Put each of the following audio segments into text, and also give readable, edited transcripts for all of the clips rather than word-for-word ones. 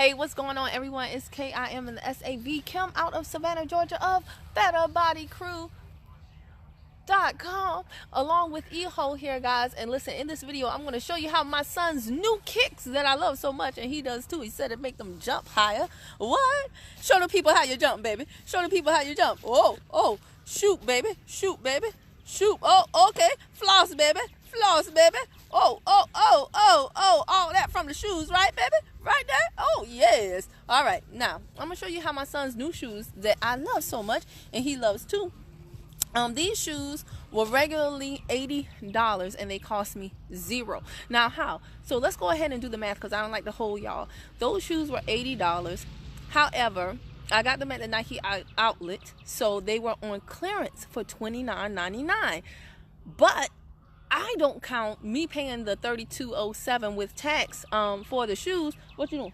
Hey, what's going on, everyone? It's Kim and the SAV, Kim out of Savannah, Georgia of BetterBodyCrew.com, along with Eho here, guys. And listen, in this video, I'm going to show you how my son's new kicks that I love so much, and he does too. He said it make them jump higher. What? Show the people how you jump, baby. Show the people how you jump. Oh, shoot, baby. Shoot, baby. Shoot. Oh, okay. Floss, baby. Floss, baby. Oh, all that from the shoes, right, baby? Right there? Oh, yes. All right, now, I'm going to show you how my son's new shoes that I love so much, and he loves too. These shoes were regularly $80, and they cost me $0. Now, how? So let's go ahead and do the math, because I don't like to hold y'all. Those shoes were $80. However, I got them at the Nike outlet, so they were on clearance for $29.99. But I don't count me paying the $32.07 with tax for the shoes. What you doing?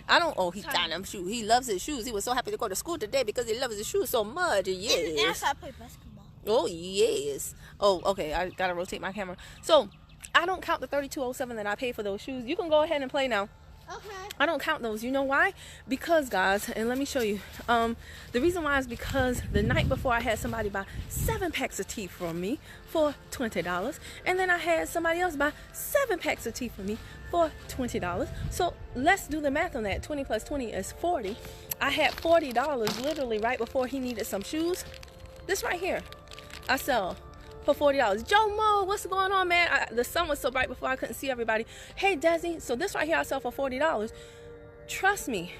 I don't. Oh, he's got them shoes. He loves his shoes. He was so happy to go to school today because he loves his shoes so much. Yes. And I play basketball. Oh, yes. Oh, okay. I gotta rotate my camera. So I don't count the $32.07 that I paid for those shoes. You can go ahead and play now. Okay. I don't count those. You know why? Because, guys, and let me show you. The reason why is because the night before I had somebody buy 7 packs of tea from me for $20, and then I had somebody else buy 7 packs of tea from me for $20. So let's do the math on that. 20 plus 20 is 40. I had $40 literally right before he needed some shoes. This right here, I sell for $40. Joe Mo, what's going on, man? The sun was so bright before I couldn't see everybody. Hey, Desi, so this right here I sell for $40. Trust me,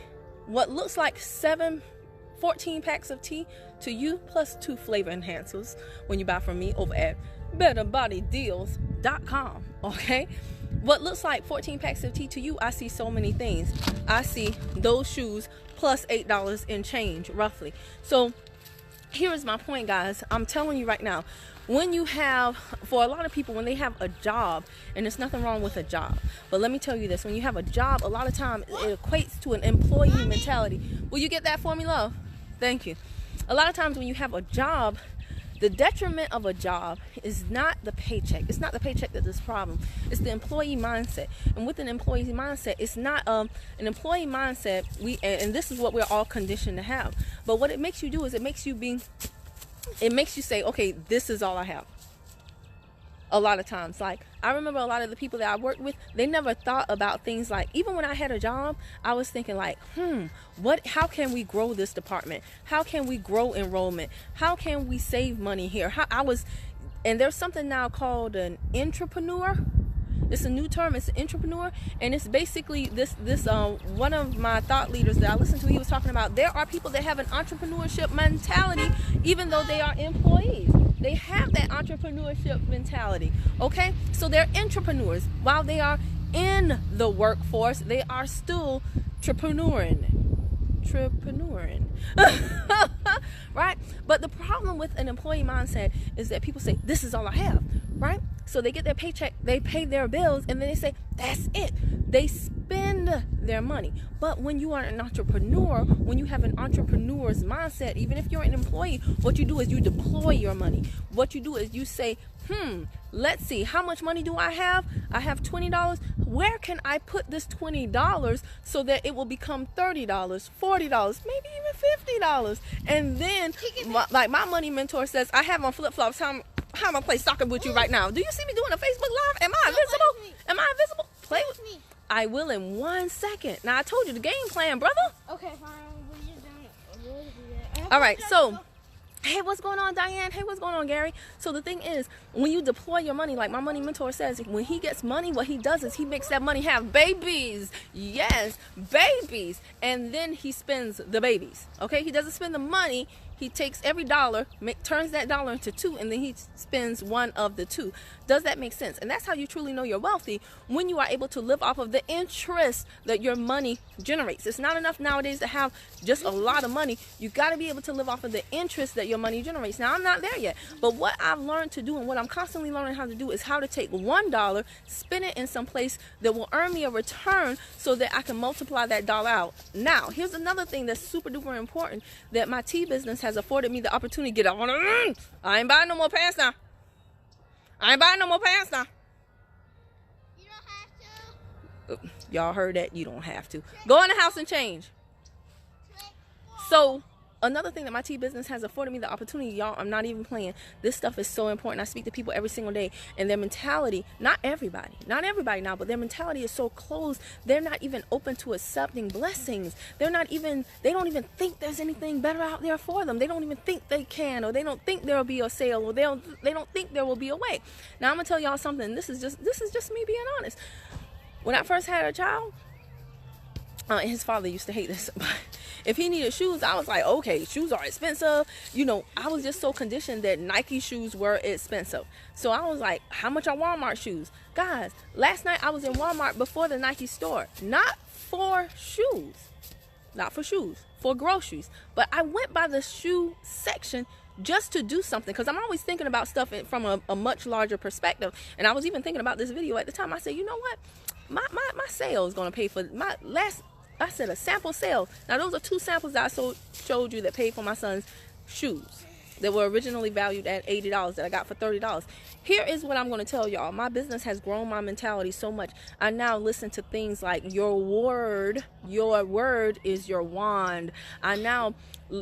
what looks like 14 packs of tea to you, plus 2 flavor enhancers when you buy from me over at BetterBodyDeals.com, okay? What looks like 14 packs of tea to you, I see so many things. I see those shoes plus $8 in change, roughly. So here is my point, guys. I'm telling you right now, when you have, for a lot of people, when they have a job, and there's nothing wrong with a job, but let me tell you this, when you have a job, a lot of time it equates to an employee mentality. Will you get that for me, love? Thank you. A lot of times when you have a job, the detriment of a job is not the paycheck. It's not the paycheck that's this problem. It's the employee mindset. And with an employee mindset, it's not an employee mindset. And this is what we're all conditioned to have. But what it makes you do is it makes you say, okay, this is all I have. A lot of times, like, I remember a lot of the people that I worked with, they never thought about things like, even when I had a job, I was thinking like, how can we grow this department? How can we grow enrollment? How can we save money here? And there's something now called an entrepreneur. It's a new term. It's an entrepreneur, and it's basically this one of my thought leaders that I listened to, he was talking about there are people that have an entrepreneurship mentality even though they are employees. They have that entrepreneurship mentality, okay? So they're entrepreneurs. While they are in the workforce, they are still entrepreneuring. Right? But the problem with an employee mindset is that people say, this is all I have, right? So they get their paycheck, they pay their bills, and then they say, that's it. They spend their money. But when you are an entrepreneur, when you have an entrepreneur's mindset, even if you're an employee, what you do is you deploy your money. What you do is you say, let's see, how much money do I have? I have $20. Where can I put this $20 so that it will become $30, $40, maybe even $50? And then, like my money mentor says, I have on flip-flops. How am I going to play soccer with you right now? Do you see me doing a Facebook Live? Am I invisible? Am I invisible? Play with me. I will in 1 second. Now, I told you the game plan, brother. Okay, fine. All right, so, hey, what's going on, Diane? Hey, what's going on, Gary? So the thing is, when you deploy your money, like my money mentor says, when he gets money, what he does is he makes that money have babies. Yes, babies. And then he spends the babies, okay? He doesn't spend the money. He takes every dollar, turns that dollar into 2, and then he spends 1 of the 2. Does that make sense? And that's how you truly know you're wealthy, when you are able to live off of the interest that your money generates. It's not enough nowadays to have just a lot of money. You got to be able to live off of the interest that your money generates. Now, I'm not there yet, but what I've learned to do and what I'm constantly learning how to do is how to take $1, spend it in some place that will earn me a return so that I can multiply that dollar out. Now, here's another thing that's super duper important that my tea business has afforded me the opportunity to get on. I ain't buying no more pants now. You don't have to. Y'all heard that? You don't have to. Go in the house and change. So another thing that my tea business has afforded me the opportunity, y'all, I'm not even playing. This stuff is so important. I speak to people every single day, and their mentality, not everybody now, but their mentality is so closed. They're not even open to accepting blessings. They don't even think there's anything better out there for them. They don't even think they can, or they don't think there'll be a sale, or they don't think there will be a way. Now I'm gonna tell y'all something. This is just me being honest. When I first had a child, his father used to hate this, but if he needed shoes, I was like, okay, shoes are expensive. You know, I was just so conditioned that Nike shoes were expensive. So I was like, how much are Walmart shoes? Guys, last night I was in Walmart before the Nike store. Not for shoes, for groceries. But I went by the shoe section just to do something, because I'm always thinking about stuff from a much larger perspective. And I was even thinking about this video at the time. I said, you know what? My sale is going to pay for my last... I said a sample sale. Now those are 2 samples that I showed you that paid for my son's shoes that were originally valued at $80 that I got for $30. Here is what I'm going to tell y'all. My business has grown my mentality so much. I now listen to things like your word is your wand. I now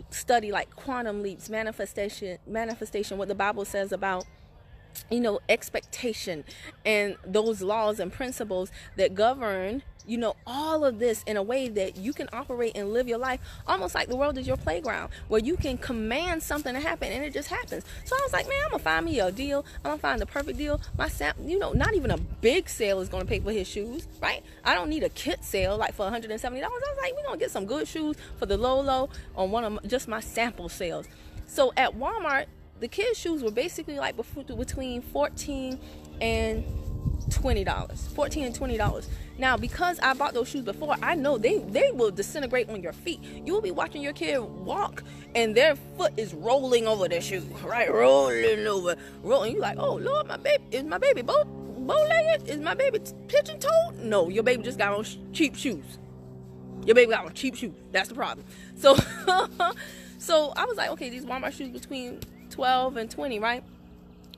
study like quantum leaps, manifestation, what the Bible says about, you know, expectation, and those laws and principles that govern, you know, all of this in a way that you can operate and live your life almost like the world is your playground, where you can command something to happen and it just happens. So I was like, man, I'm gonna find me a deal. I'm gonna find the perfect deal. You know, not even a big sale is gonna pay for his shoes, right? I don't need a kit sale like for $170. I was like, we're gonna get some good shoes for the low on one of just my sample sales. So at Walmart, the kids' shoes were basically like between $14 and $20. Now, because I bought those shoes before, I know they will disintegrate on your feet. You will be watching your kid walk, and their foot is rolling over the shoe, right? Rolling. You like, oh Lord, is my baby bow-legged? Is my baby pigeon-toed? No, your baby just got on cheap shoes. That's the problem. So, so I was like, okay, these Walmart shoes between $12 and $20, right?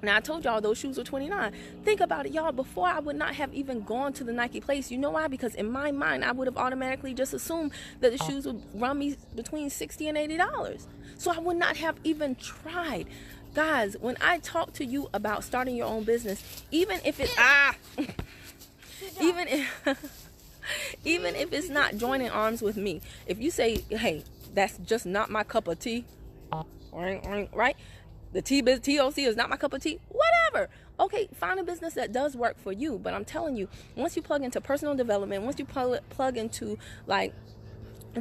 Now, I told y'all those shoes were $29. Think about it, y'all. Before, I would not have even gone to the Nike place. You know why? Because in my mind, I would have automatically just assumed that the shoes would run me between $60 and $80. So I would not have even tried. Guys, when I talk to you about starting your own business, even if it's even if it's not joining arms with me, if you say, hey, that's just not my cup of tea, right? The TLC is not my cup of tea. Whatever. Okay, find a business that does work for you. But I'm telling you, once you plug into personal development, once you plug into like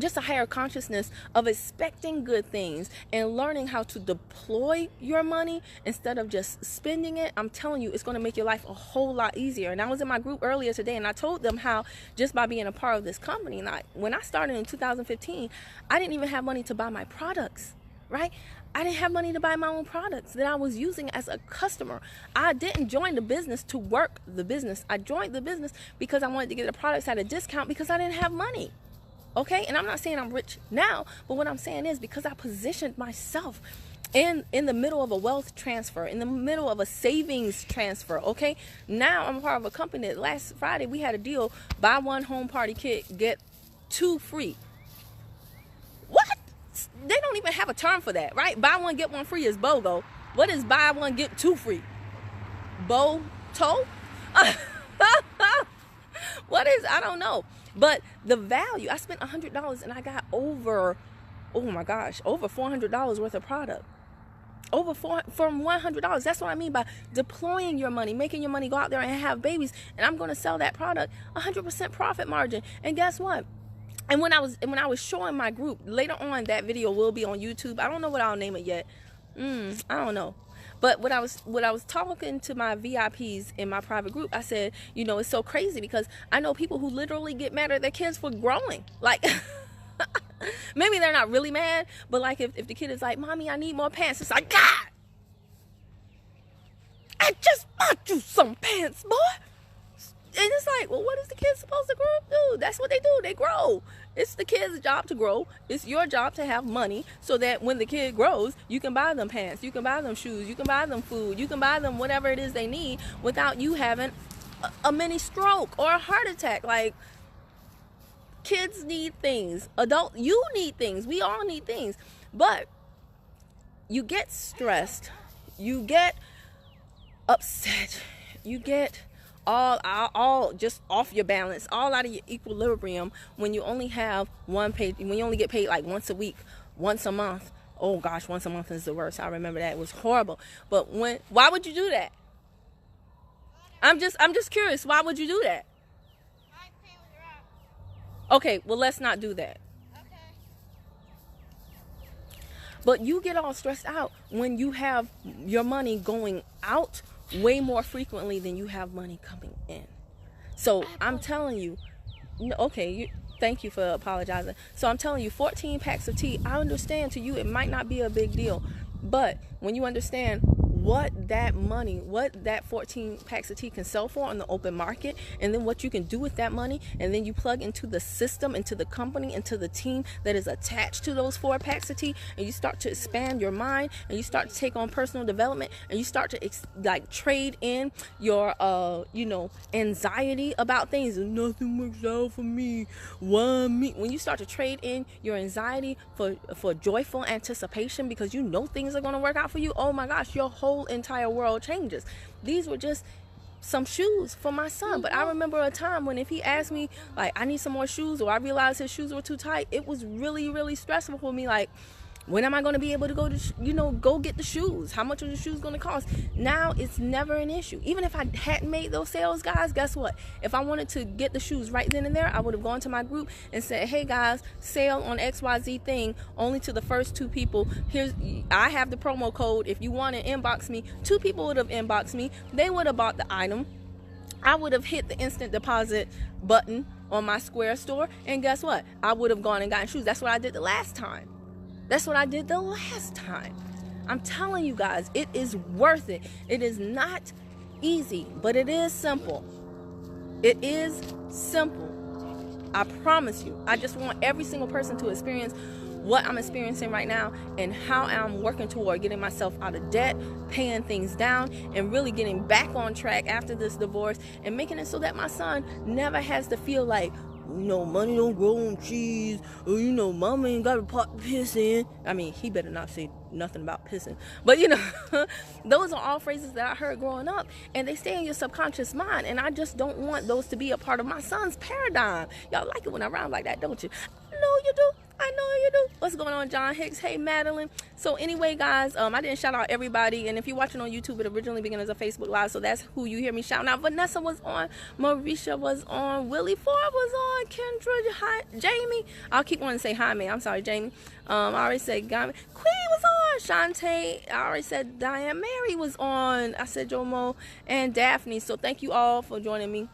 just a higher consciousness of expecting good things and learning how to deploy your money instead of just spending it, I'm telling you, it's going to make your life a whole lot easier. And I was in my group earlier today, and I told them how just by being a part of this company, and when I started in 2015, I didn't even have money to buy my products, right? I didn't have money to buy my own products that I was using as a customer. I didn't join the business to work the business. I joined the business because I wanted to get the products at a discount because I didn't have money. Okay? And I'm not saying I'm rich now, but what I'm saying is because I positioned myself in the middle of a wealth transfer, in the middle of a savings transfer, okay? Now I'm a part of a company that last Friday we had a deal, buy one home party kit, get 2 free. What? They don't even have a term for that, right? Buy one, get one free is BOGO. What is buy one, get 2 free? BOTO? What is, I don't know. But the value, I spent $100 and I got over $400 worth of product. From $100. That's what I mean by deploying your money, making your money go out there and have babies. And I'm going to sell that product 100% profit margin. And guess what? And when I was showing my group, later on that video will be on YouTube. I don't know what I'll name it yet. I don't know. But when I was talking to my VIPs in my private group, I said, you know, it's so crazy because I know people who literally get mad at their kids for growing. Like, maybe they're not really mad, but like if the kid is like, Mommy, I need more pants. It's like, God, I just bought you some pants, boy. And it's like, well, what is the kid supposed to grow up do? That's what they do. They grow. It's the kid's job to grow. It's your job to have money so that when the kid grows, you can buy them pants, you can buy them shoes, you can buy them food, you can buy them whatever it is they need without you having a mini stroke or a heart attack. Like, Kids need things. You need things. We all need things. But you get stressed. You get upset. You get all just off your balance, all out of your equilibrium when you only have one pay, when you only get paid like once a week, once a month. Oh gosh, once a month is the worst. I remember that. It was horrible. But why would you do that? I'm just curious. Why would you do that? Okay, well, let's not do that. Okay. But you get all stressed out when you have your money going out way more frequently than you have money coming in. So I'm telling you, okay, thank you for apologizing. So I'm telling you, 14 packs of tea, I understand to you it might not be a big deal. But when you understand what that 14 packs of tea can sell for on the open market, and then what you can do with that money, and then you plug into the system, into the company, into the team that is attached to those 4 packs of tea, and you start to expand your mind, and you start to take on personal development, and you start to trade in your anxiety about things. Nothing works out for me. Why me? When you start to trade in your anxiety for joyful anticipation because you know things are going to work out for you, oh my gosh, your whole entire world changes. These were just some shoes for my son, but I remember a time when if he asked me like I need some more shoes, or I realized his shoes were too tight, it was really, really stressful for me. Like, when am I going to be able to go get the shoes? How much are the shoes going to cost? Now it's never an issue. Even if I hadn't made those sales, guys, guess what? If I wanted to get the shoes right then and there, I would have gone to my group and said, hey guys, sale on XYZ thing, only to the first 2 people. I have the promo code. If you want to inbox me, 2 people would have inboxed me. They would have bought the item. I would have hit the instant deposit button on my Square store. And guess what? I would have gone and gotten shoes. That's what I did the last time. I'm telling you guys, it is worth it. It is not easy, but it is simple. It is simple. I promise you. I just want every single person to experience what I'm experiencing right now and how I'm working toward getting myself out of debt, paying things down, and really getting back on track after this divorce, and making it so that my son never has to feel like, money don't grow on trees, or mama ain't got a pot to piss in. I mean, he better not say nothing about pissing, but those are all phrases that I heard growing up, and they stay in your subconscious mind, and I just don't want those to be a part of my son's paradigm. Y'all like it when I rhyme like that, don't you? I know you do. I know you do. What's going on, John Hicks? Hey, Madeline. So anyway, guys, I didn't shout out everybody. And if you're watching on YouTube, it originally began as a Facebook Live. So that's who you hear me shouting out. Vanessa was on. Marisha was on. Willie Ford was on. Kendra. Hi. Jamie. I'll keep wanting to say hi, man. I'm sorry, Jamie. I already said Queen was on. Shantae. I already said Diane. Mary was on. I said Jomo and Daphne. So thank you all for joining me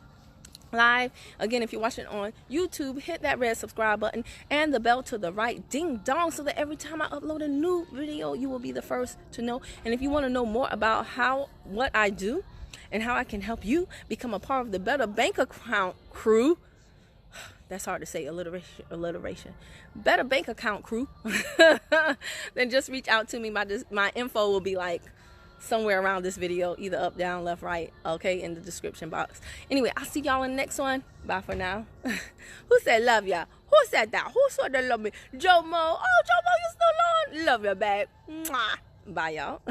live. Again, if you're watching on YouTube, hit that red subscribe button and the bell to the right, ding dong, so that every time I upload a new video, you will be the first to know. And if you want to know more about what I do and how I can help you become a part of the Better Bank Account crew, that's hard to say, alliteration. Better Bank Account crew, then just reach out to me. My info will be like somewhere around this video, either up, down, left, right, okay, in the description box. Anyway, I'll see y'all in the next one. Bye for now. Who said love ya? Who said that? Who said they love me? Jomo. Oh, Jomo, you still on? Love you, babe. Mwah. Bye, y'all.